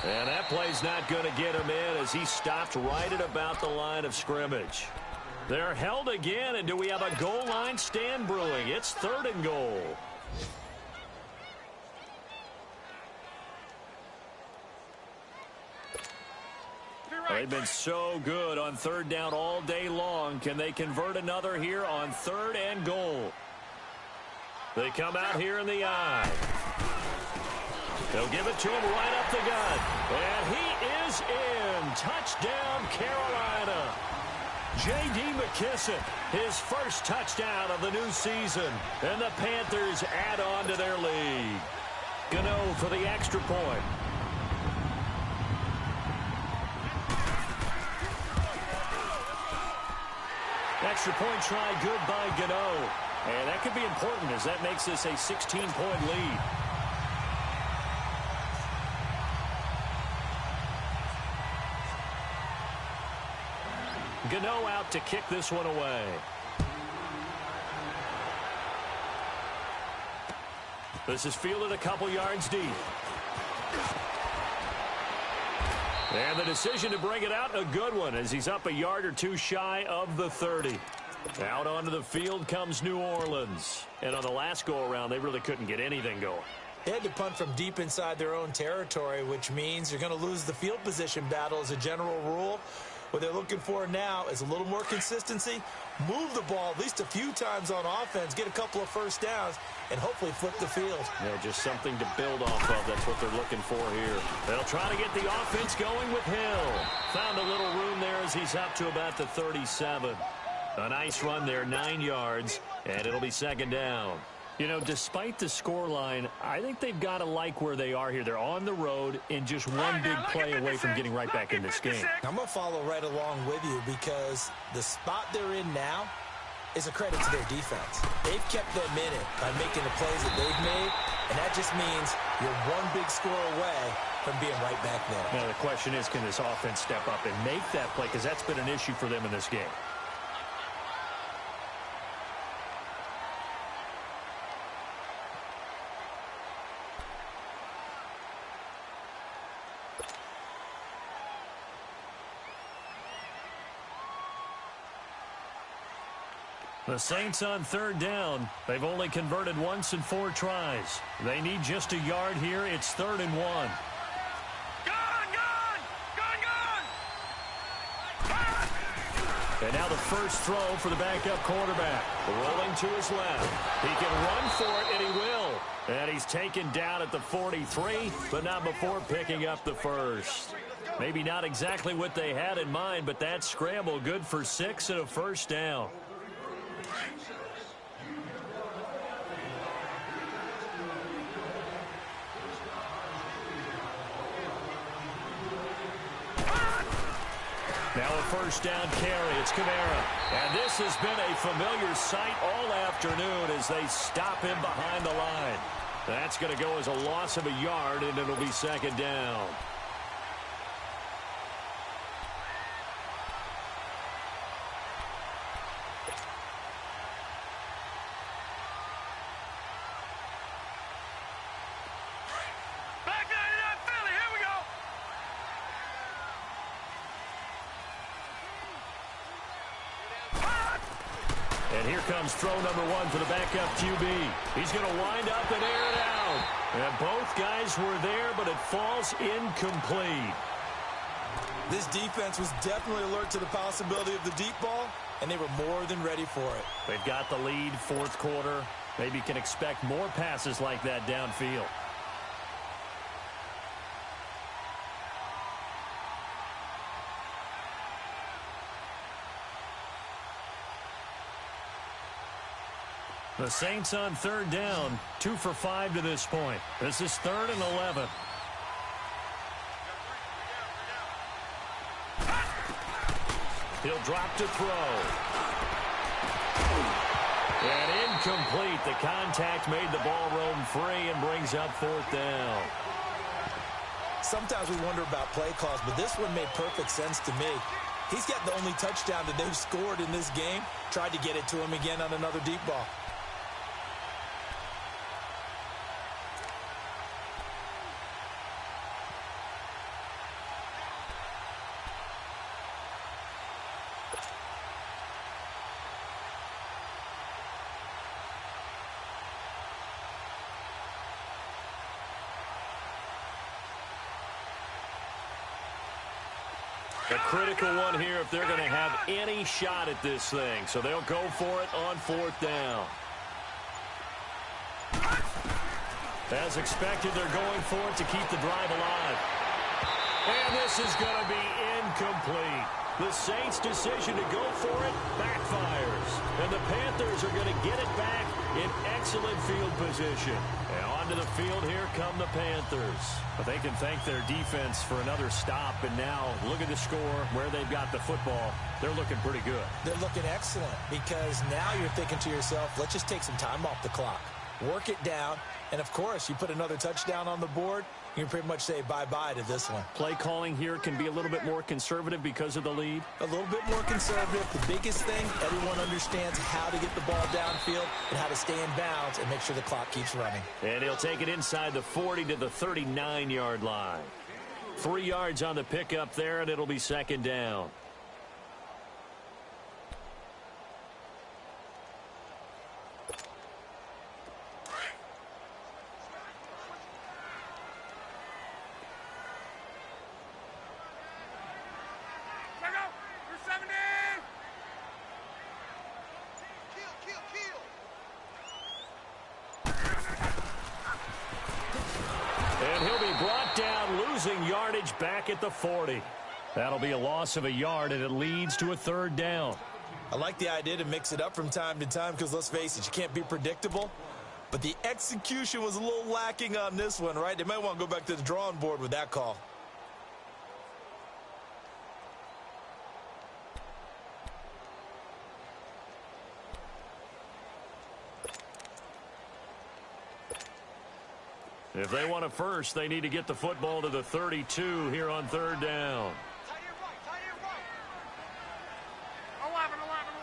And that play's not going to get him in as he stopped right at about the line of scrimmage. They're held again, and do we have a goal line stand brewing? It's 3rd and goal. They've been so good on 3rd down all day long. Can they convert another here on 3rd and goal? They come out here in the eye. They'll give it to him right up the gut. And he is in. Touchdown, Carolina. J.D. McKissick, his first touchdown of the new season. And the Panthers add on to their lead. Gano for the extra point. Extra point try good by Gano. And that could be important as that makes this a 16-point lead. Gano out to kick this one away. This is fielded a couple yards deep. And the decision to bring it out, a good one, as he's up a yard or two shy of the 30. Out onto the field comes New Orleans. And on the last go-around, they really couldn't get anything going. They had to punt from deep inside their own territory, which means you're going to lose the field position battle as a general rule. What they're looking for now is a little more consistency, move the ball at least a few times on offense, get a couple of first downs, and hopefully flip the field. Yeah, just something to build off of. That's what they're looking for here. They'll try to get the offense going with Hill. Found a little room there as he's up to about the 37. A nice run there, 9 yards, and it'll be 2nd down. You know, despite the scoreline, I think they've got to like where they are here. They're on the road and just one big play away from getting right back in this game. I'm going to follow right along with you because the spot they're in now is a credit to their defense. They've kept them in it by making the plays that they've made, And that just means you're one big score away from being right back there. Now, the question is, can this offense step up and make that play? Because that's been an issue for them in this game. The Saints on third down. They've only converted once in 4 tries. They need just a yard here. It's 3rd and 1. Gone! And now the first throw for the backup quarterback. Rolling to his left. He can run for it, and he will. And he's taken down at the 43, but not before picking up the first. Maybe not exactly what they had in mind, but that scramble good for 6 and a first down. Now a first down carry. It's Kamara. And this has been a familiar sight all afternoon as they stop him behind the line. That's going to go as a loss of a yard, and it'll be 2nd down. Back 99 Philly, here we go! And here comes throw number 1 for the backup QB. He's going to wind up and air it out. And both guys were there, but it falls incomplete. This defense was definitely alert to the possibility of the deep ball, and they were more than ready for it. They've got the lead, 4th quarter. Maybe can expect more passes like that downfield. The Saints on third down, 2 for 5 to this point. This is 3rd and 11. He'll drop to throw. And incomplete. The contact made the ball roam free and brings up 4th down. Sometimes we wonder about play calls, but this one made perfect sense to me. He's got the only touchdown that they've scored in this game. Tried to get it to him again on another deep ball. A critical one here if they're going to have any shot at this thing. So they'll go for it on 4th down. As expected, they're going for it to keep the drive alive. And this is going to be incomplete. The Saints' decision to go for it backfires. And the Panthers are going to get it back in excellent field position. And onto the field here come the Panthers. But they can thank their defense for another stop. And now look at the score, where they've got the football. They're looking pretty good. They're looking excellent because now you're thinking to yourself, let's just take some time off the clock. Work it down. And, of course, you put another touchdown on the board, you can pretty much say bye-bye to this one. Play calling here can be a little bit more conservative because of the lead. A little bit more conservative. The biggest thing, everyone understands how to get the ball downfield and how to stay in bounds and make sure the clock keeps running. And he'll take it inside the 40 to the 39-yard line. 3 yards on the pickup there, and it'll be 2nd down. Yardage back at the 40. That'll be a loss of a yard, and it leads to a 3rd down. I like the idea to mix it up from time to time because, let's face it, you can't be predictable. But the execution was a little lacking on this one, right? They might want to go back to the drawing board with that call. If they want a first, they need to get the football to the 32 here on third down. Tie your right. Tie your right. 11, 11,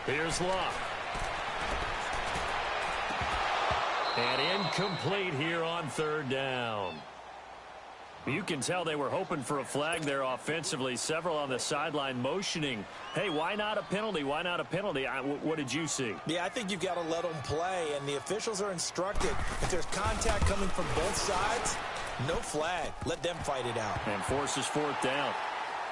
11. Here's Luck. And incomplete here on third down. You can tell they were hoping for a flag there offensively. Several on the sideline motioning, hey, why not a penalty? Why not a penalty? What did you see? Yeah, I think you've got to let them play, and the officials are instructed. If there's contact coming from both sides, no flag. Let them fight it out. And forces fourth down.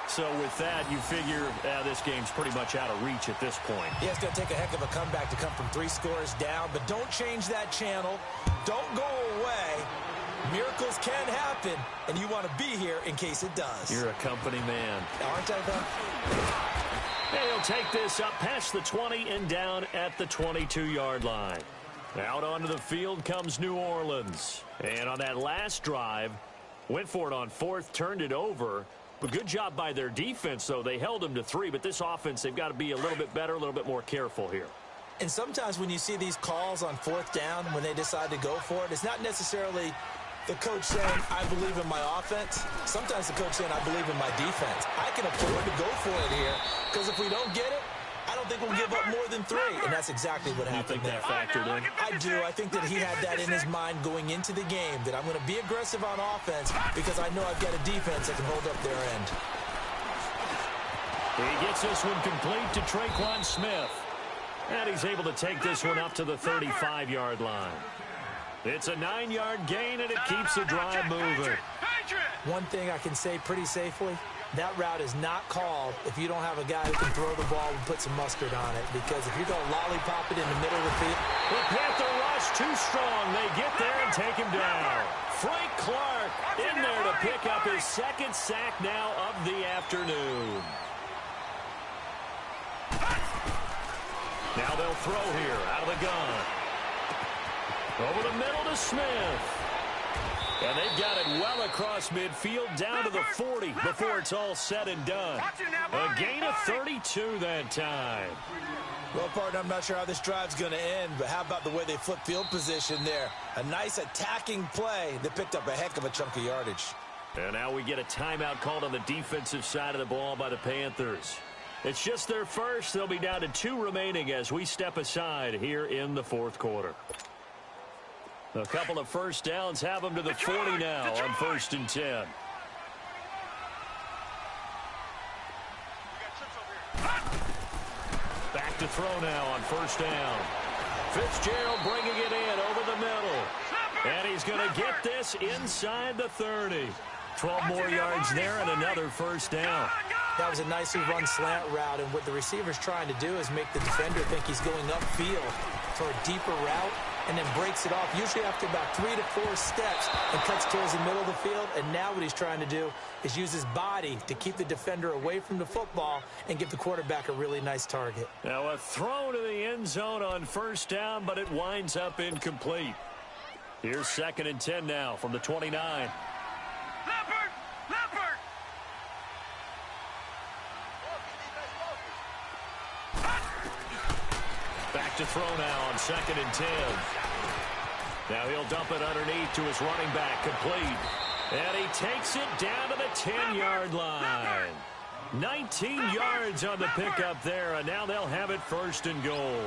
So with that, you figure this game's pretty much out of reach at this point. Yeah, it's going to take a heck of a comeback to come from 3 scores down, but don't change that channel. Don't go away. Miracles can happen, and you want to be here in case it does. You're a company man. Aren't I, though? And he'll take this up past the 20 and down at the 22-yard line. Out onto the field comes New Orleans. And on that last drive, went for it on fourth, turned it over. But good job by their defense, though. They held them to 3, but this offense, they've got to be a little bit better, a little bit more careful here. And sometimes when you see these calls on fourth down, when they decide to go for it, it's not necessarily the coach saying, I believe in my offense. Sometimes the coach saying, I believe in my defense. I can afford to go for it here, because if we don't get it, I don't think we'll give up more than 3. And that's exactly what happened there. You think that factored in? I do. I think that he had that in his mind going into the game, that I'm going to be aggressive on offense because I know I've got a defense that can hold up their end. He gets this one complete to Traquan Smith. And he's able to take this one up to the 35-yard line. It's a 9-yard gain, and it keeps the drive moving. One thing I can say pretty safely, that route is not called if you don't have a guy who can throw the ball and put some mustard on it. Because if you're going to lollipop it in the middle of the field. The Panther rush too strong. They get there and take him down. Frank Clark in there to pick up his second sack now of the afternoon. Now they'll throw here out of the gun. Over the middle to Smith. And they've got it well across midfield down to the 40 before it's all said and done. A gain of 32 that time. Well, partner, I'm not sure how this drive's going to end, but how about the way they flip field position there? A nice attacking play that picked up a heck of a chunk of yardage. And now we get a timeout called on the defensive side of the ball by the Panthers. It's just their first. They'll be down to 2 remaining as we step aside here in the fourth quarter. A couple of first downs have them to the 40 now on 1st and 10. Back to throw now on 1st down. Fitzgerald bringing it in over the middle. And he's going to get this inside the 30. 12 more yards there and another 1st down. That was a nicely run slant route, and what the receiver's trying to do is make the defender think he's going upfield for a deeper route and then breaks it off, usually after about 3 to 4 steps, and cuts towards the middle of the field. And now what he's trying to do is use his body to keep the defender away from the football and give the quarterback a really nice target. Now a throw to the end zone on 1st down, but it winds up incomplete. Here's 2nd and 10 now from the 29. Back to throw now on 2nd and 10. Now he'll dump it underneath to his running back, complete. And he takes it down to the 10-yard line. 19 yards on the pickup there, and now they'll have it 1st and goal.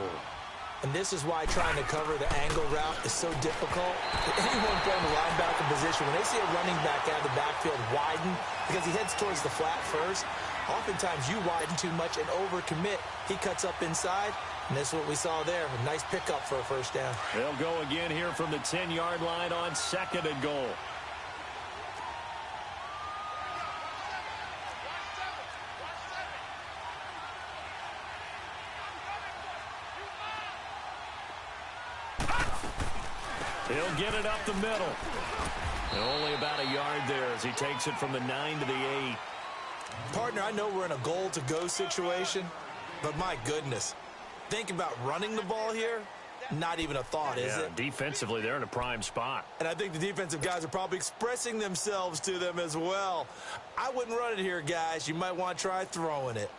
And this is why trying to cover the angle route is so difficult. Anyone playing the linebacker position, when they see a running back out of the backfield widen, because he heads towards the flat first, oftentimes you widen too much and overcommit. He cuts up inside, and that's what we saw there. A nice pickup for a 1st down. They'll go again here from the 10-yard line on 2nd and goal. He'll get it up the middle. And only about a yard there as he takes it from the 9 to the 8. Partner, I know we're in a goal-to-go situation, but my goodness, think about running the ball here. Not even a thought, is it? Defensively, they're in a prime spot. And I think the defensive guys are probably expressing themselves to them as well. I wouldn't run it here, guys. You might want to try throwing it.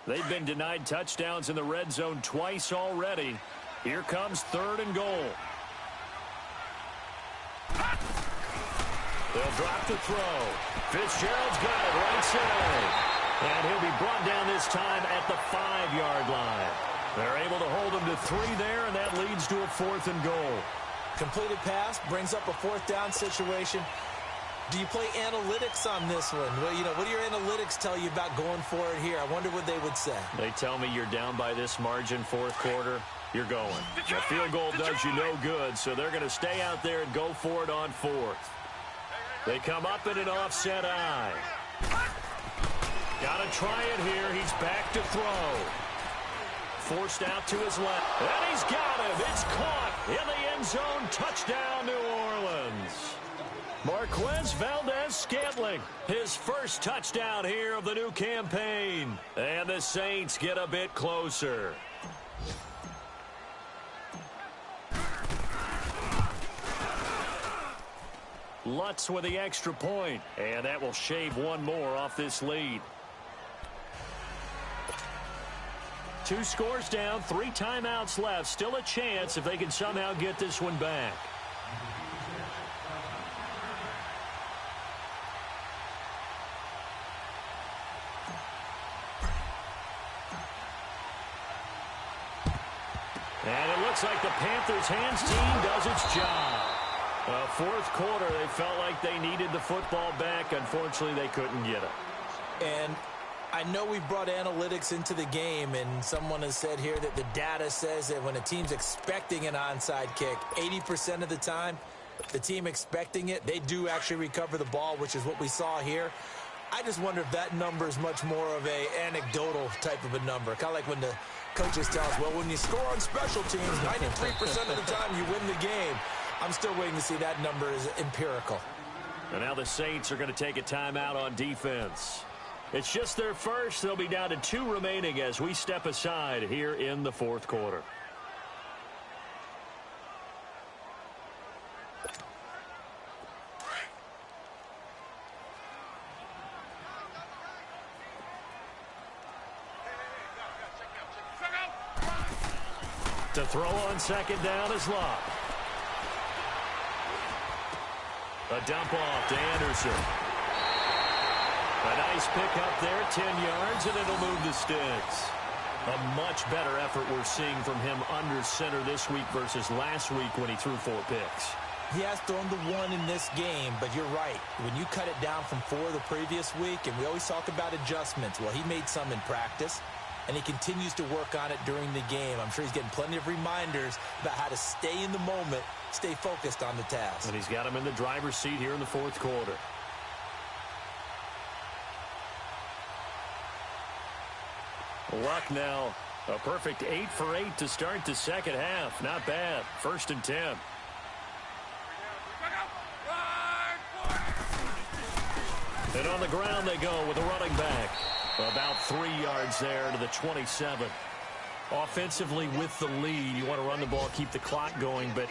They've been denied touchdowns in the red zone twice already. Here comes 3rd and goal. They'll drop the throw. Fitzgerald's got it right side. And he'll be brought down this time at the 5-yard line. They're able to hold him to 3 there, and that leads to a 4th and goal. Completed pass brings up a 4th down situation. Do you play analytics on this one? Well, what do your analytics tell you about going for it here? I wonder what they would say. They tell me you're down by this margin 4th quarter. You're going. The field goal does you no good, so they're going to stay out there and go for it on 4th. They come up in an offset eye. Got to try it here. He's back to throw. Forced out to his left. And he's got him. It's caught in the end zone. Touchdown, New Orleans. Marquez Valdez-Scantling, his first touchdown here of the new campaign. And the Saints get a bit closer. Lutz with the extra point, and that will shave one more off this lead. 2 scores down, 3 timeouts left. Still a chance if they can somehow get this one back. And it looks like the Panthers' hands team does its job. 4th quarter, they felt like they needed the football back. Unfortunately, they couldn't get it. And I know we brought analytics into the game, and someone has said here that the data says that when a team's expecting an onside kick, 80% of the time, the team expecting it, they do actually recover the ball, which is what we saw here. I just wonder if that number is much more of a anecdotal type of a number. Kind of like when the coaches tell us, well, when you score on special teams, 93% of the time you win the game. I'm still waiting to see that number is empirical. And now the Saints are going to take a timeout on defense. It's just their first. They'll be down to 2 remaining as we step aside here in the 4th quarter. To throw on 2nd down is Locke. A dump off to Anderson. A nice pick up there, 10 yards, and it'll move the sticks. A much better effort we're seeing from him under center this week versus last week when he threw 4 picks. He has thrown the 1 in this game, but you're right. When you cut it down from 4 the previous week, and we always talk about adjustments, well, he made some in practice, and he continues to work on it during the game. I'm sure he's getting plenty of reminders about how to stay in the moment, stay focused on the task. And he's got him in the driver's seat here in the 4th quarter. Luck now, a perfect 8 for 8 to start the 2nd half. Not bad. 1st and 10. And on the ground they go with a running back. About 3 yards there to the 27. Offensively with the lead, you want to run the ball, keep the clock going, but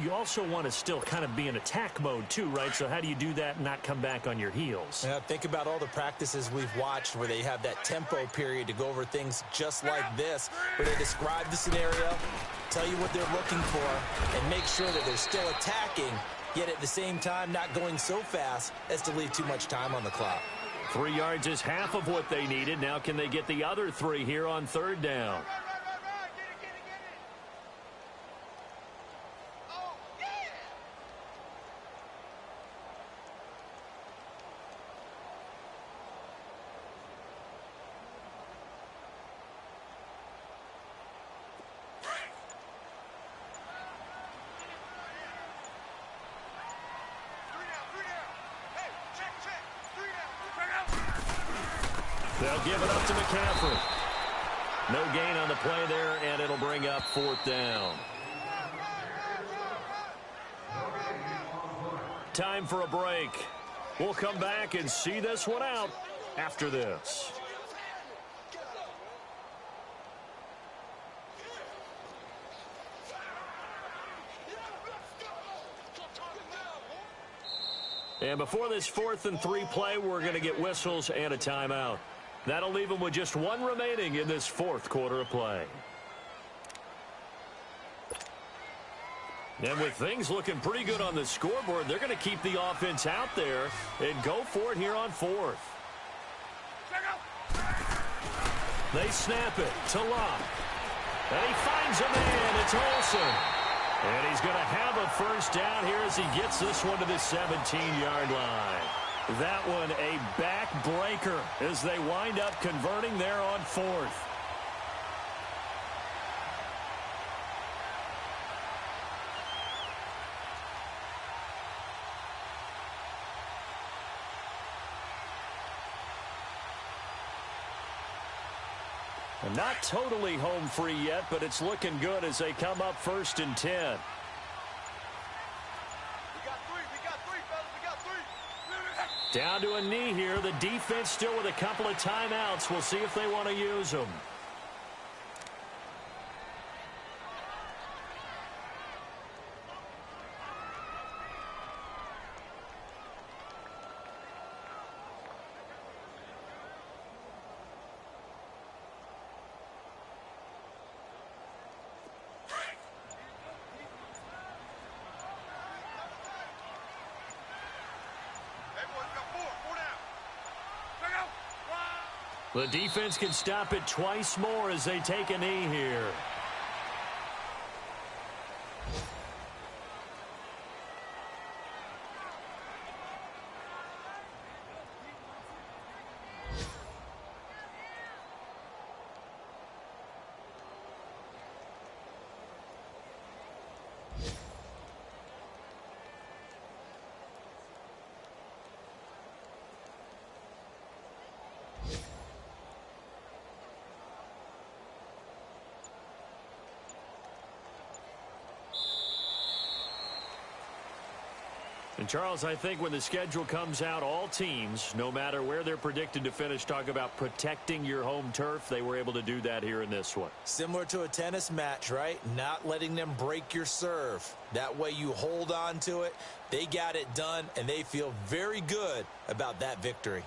you also want to still kind of be in attack mode too, right? So how do you do that and not come back on your heels? Yeah, think about all the practices we've watched where they have that tempo period to go over things just like this, where they describe the scenario, tell you what they're looking for, and make sure that they're still attacking, yet at the same time not going so fast as to leave too much time on the clock. 3 yards is half of what they needed. Now can they get the other 3 here on 3rd down? They'll give it up to McCaffrey. No gain on the play there, and it'll bring up 4th down. Time for a break. We'll come back and see this one out after this. And before this 4th and 3 play, we're going to get whistles and a timeout. That'll leave them with just one remaining in this fourth quarter of play. And with things looking pretty good on the scoreboard, they're going to keep the offense out there and go for it here on fourth. They snap it to Locke. And he finds a man. It's Olsen. And he's going to have a first down here as he gets this one to the 17-yard line. That one a backbreaker as they wind up converting there on fourth. Not totally home free yet, but it's looking good as they come up 1st and 10. We got three, fellas. We got three. Down to a knee here. The defense still with a couple of timeouts. We'll see if they want to use them. The defense can stop it twice more as they take a knee here. And Charles, I think when the schedule comes out, all teams, no matter where they're predicted to finish, talk about protecting your home turf. They were able to do that here in this one. Similar to a tennis match, right? Not letting them break your serve. That way you hold on to it. They got it done, and they feel very good about that victory.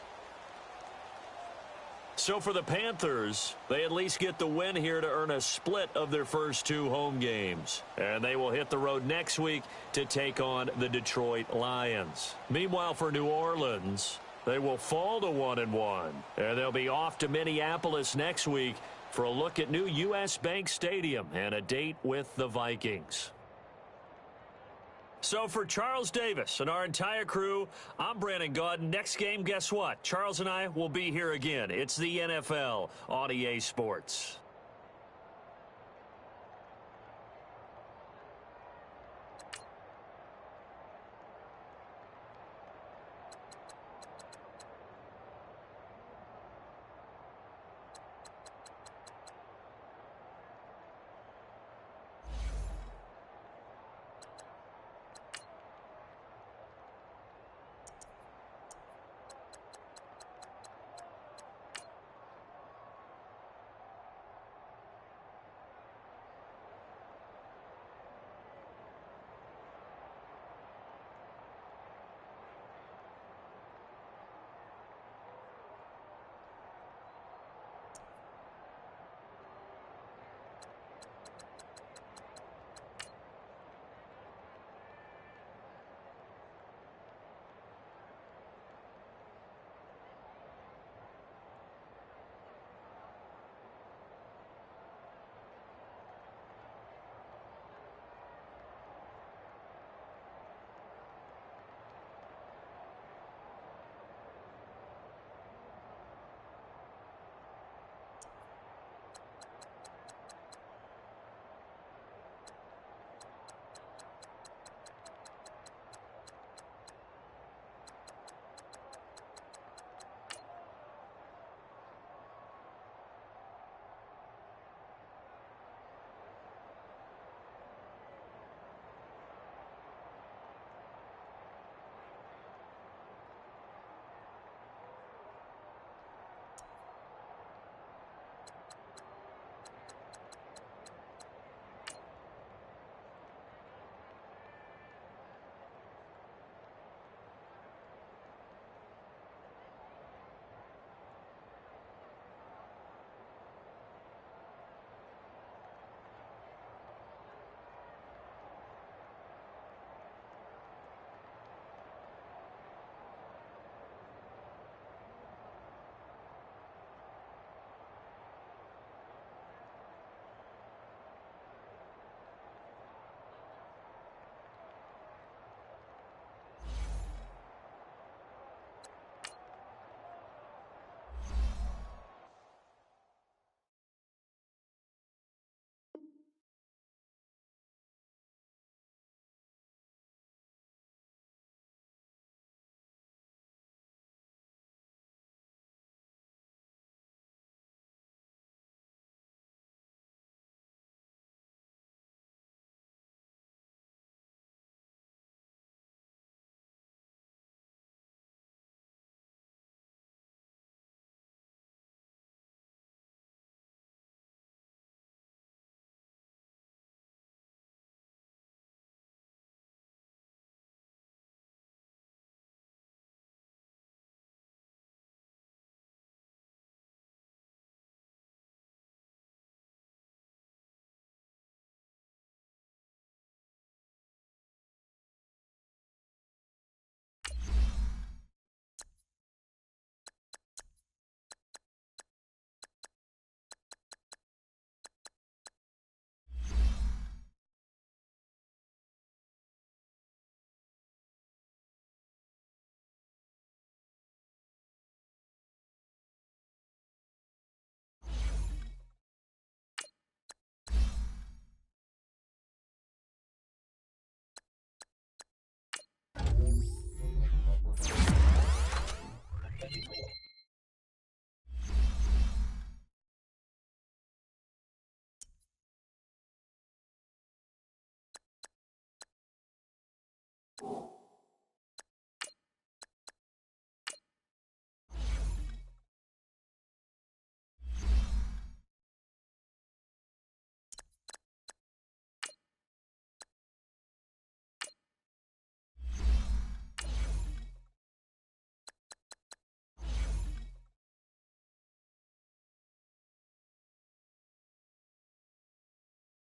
So for the Panthers, they at least get the win here to earn a split of their first two home games. And they will hit the road next week to take on the Detroit Lions. Meanwhile, for New Orleans, they will fall to 1-1. And they'll be off to Minneapolis next week for a look at new U.S. Bank Stadium and a date with the Vikings. So for Charles Davis and our entire crew, I'm Brandon Gaudin. Next game, guess what? Charles and I will be here again. It's the NFL on EA Sports.